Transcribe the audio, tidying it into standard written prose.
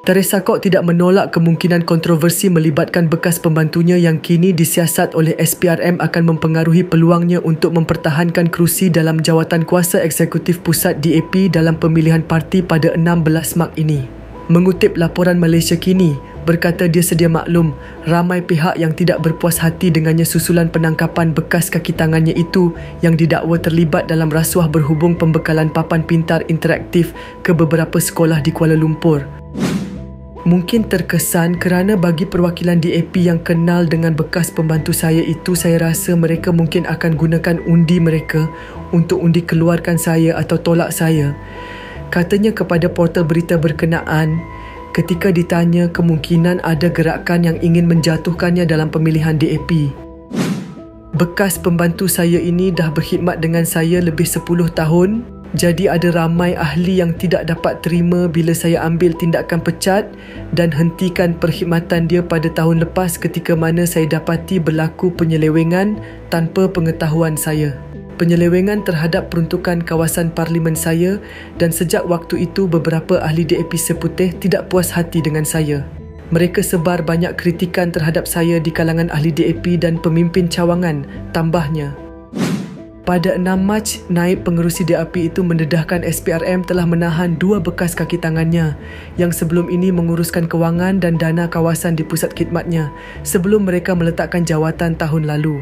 Teresa Kok tidak menolak kemungkinan kontroversi melibatkan bekas pembantunya yang kini disiasat oleh SPRM akan mempengaruhi peluangnya untuk mempertahankan kerusi dalam jawatan kuasa eksekutif pusat DAP dalam pemilihan parti pada 16 Mac ini. Mengutip laporan Malaysia Kini, berkata dia sedia maklum ramai pihak yang tidak berpuas hati dengannya susulan penangkapan bekas kaki tangannya itu yang didakwa terlibat dalam rasuah berhubung pembekalan papan pintar interaktif ke beberapa sekolah di Kuala Lumpur. Mungkin terkesan kerana bagi perwakilan DAP yang kenal dengan bekas pembantu saya itu, saya rasa mereka mungkin akan gunakan undi mereka untuk undi keluarkan saya atau tolak saya. Katanya kepada portal berita berkenaan ketika ditanya kemungkinan ada gerakan yang ingin menjatuhkannya dalam pemilihan DAP. Bekas pembantu saya ini dah berkhidmat dengan saya lebih 10 tahun. Jadi ada ramai ahli yang tidak dapat terima bila saya ambil tindakan pecat dan hentikan perkhidmatan dia pada tahun lepas ketika mana saya dapati berlaku penyelewengan tanpa pengetahuan saya. Penyelewengan terhadap peruntukan kawasan parlimen saya dan sejak waktu itu beberapa ahli DAP Seputih tidak puas hati dengan saya. Mereka sebar banyak kritikan terhadap saya di kalangan ahli DAP dan pemimpin cawangan, tambahnya. Pada 6 Mac, naib pengerusi DAP itu mendedahkan SPRM telah menahan 2 bekas kaki tangannya yang sebelum ini menguruskan kewangan dan dana kawasan di pusat khidmatnya sebelum mereka meletakkan jawatan tahun lalu.